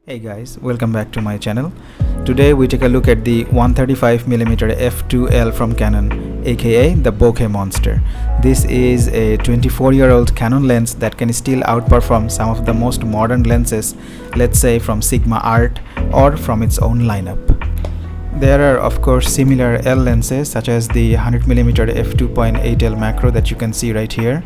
Hey guys, welcome back to my channel. Today we take a look at the 135mm f2L from Canon, aka the Bokeh Monster. This is a 24-year-old Canon lens that can still outperform some of the most modern lenses, let's say from Sigma Art or from its own lineup. There are of course similar L lenses such as the 100mm f2.8L macro that you can see right here,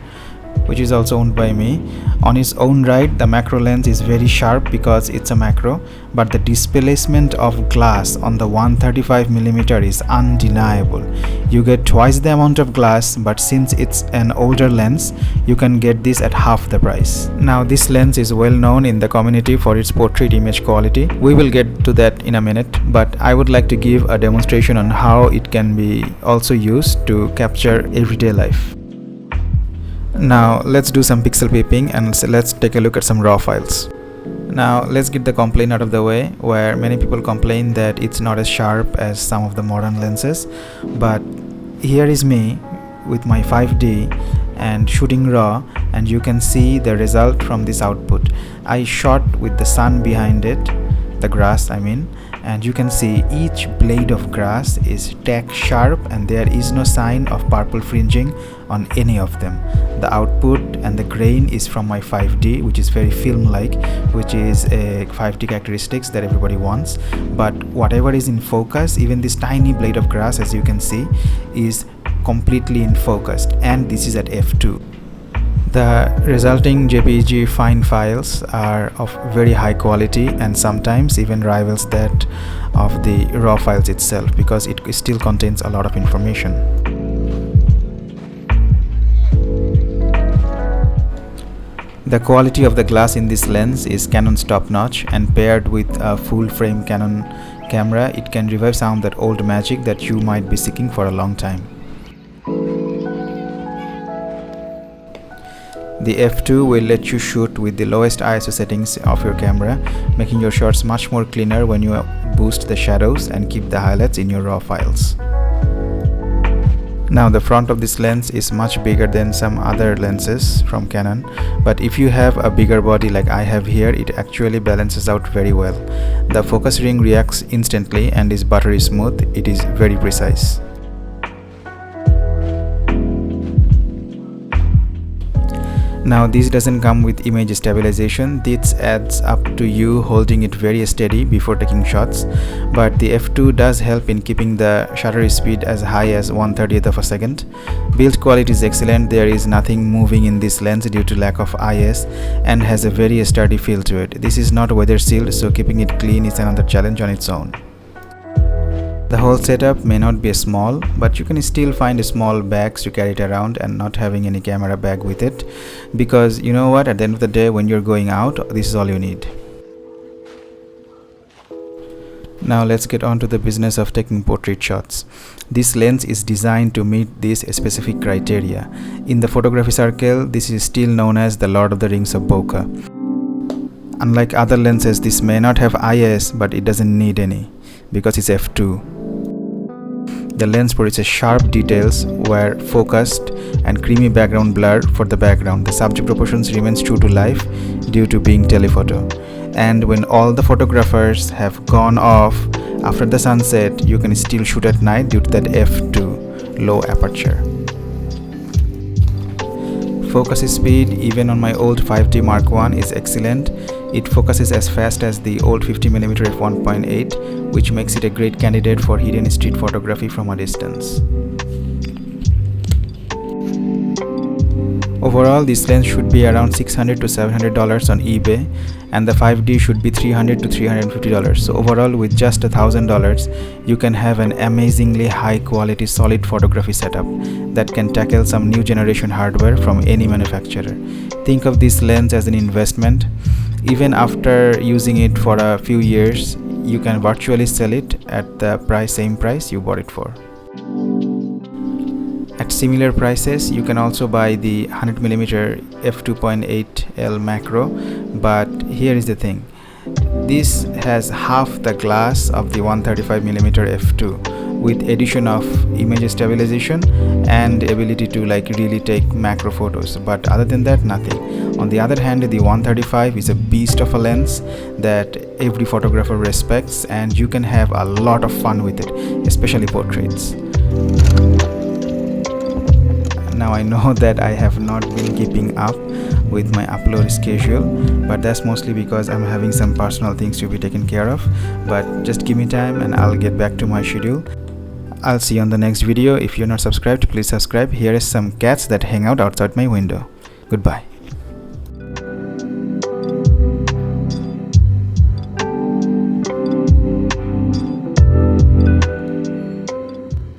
which is also owned by me. On its own right, the macro lens is very sharp because it's a macro, but the displacement of glass on the 135mm is undeniable. You get twice the amount of glass, but since it's an older lens, you can get this at half the price. Now this lens is well known in the community for its portrait image quality. We will get to that in a minute, but I would like to give a demonstration on how it can be also used to capture everyday life. Now let's do some pixel peeping and let's take a look at some raw files. Now let's get the complaint out of the way, where many people complain that it's not as sharp as some of the modern lenses, but here is me with my 5D and shooting raw, and you can see the result from this output. I shot with the sun behind it, the grass I mean, and you can see each blade of grass is tack sharp and there is no sign of purple fringing on any of them. The output and the grain is from my 5D, which is very film-like, which is a 5D characteristics that everybody wants. But whatever is in focus, even this tiny blade of grass, as you can see, is completely in focus, and this is at f2. The resulting JPEG fine files are of very high quality and sometimes even rivals that of the raw files itself, because it still contains a lot of information. The quality of the glass in this lens is Canon's top-notch, and paired with a full-frame Canon camera, it can revive some of that old magic that you might be seeking for a long time. The f2 will let you shoot with the lowest ISO settings of your camera, making your shots much more cleaner when you boost the shadows and keep the highlights in your raw files. Now the front of this lens is much bigger than some other lenses from Canon, but if you have a bigger body like I have here, it actually balances out very well. The focus ring reacts instantly and is buttery smooth. It is very precise. Now this doesn't come with image stabilization. This adds up to you holding it very steady before taking shots, but the f2 does help in keeping the shutter speed as high as 1/30th of a second. Build quality is excellent. There is nothing moving in this lens due to lack of IS, and has a very sturdy feel to it. This is not weather sealed, so keeping it clean is another challenge on its own. The whole setup may not be small, but you can still find small bags to carry it around and not having any camera bag with it, because you know what, at the end of the day when you're going out, this is all you need. Now let's get on to the business of taking portrait shots. This lens is designed to meet this specific criteria. In the photography circle, this is still known as the Lord of the Rings of bokeh. Unlike other lenses, this may not have IS, but it doesn't need any because it's f2. The lens produces sharp details where focused and creamy background blur for the background. The subject proportions remains true to life due to being telephoto. And when all the photographers have gone off after the sunset, you can still shoot at night due to that f2 low aperture. Focus speed even on my old 5D Mark I is excellent. It focuses as fast as the old 50mm f1.8, which makes it a great candidate for hidden street photography from a distance. Overall, this lens should be around $600 to $700 on eBay, and the 5D should be $300 to $350. So overall, with just $1,000, you can have an amazingly high quality solid photography setup that can tackle some new generation hardware from any manufacturer. Think of this lens as an investment. Even after using it for a few years, you can virtually sell it at the same price you bought it for. At similar prices, you can also buy the 100mm f2.8L macro, but here is the thing. This has half the glass of the 135mm f2 with addition of image stabilization and ability to really take macro photos, but other than that, nothing. On the other hand, the 135 is a beast of a lens that every photographer respects, and you can have a lot of fun with it, especially portraits. Now I know that I have not been keeping up with my upload schedule, but that's mostly because I'm having some personal things to be taken care of. But just give me time and I'll get back to my schedule. I'll see you on the next video. If you're not subscribed, please subscribe. Here is some cats that hang out outside my window. Goodbye.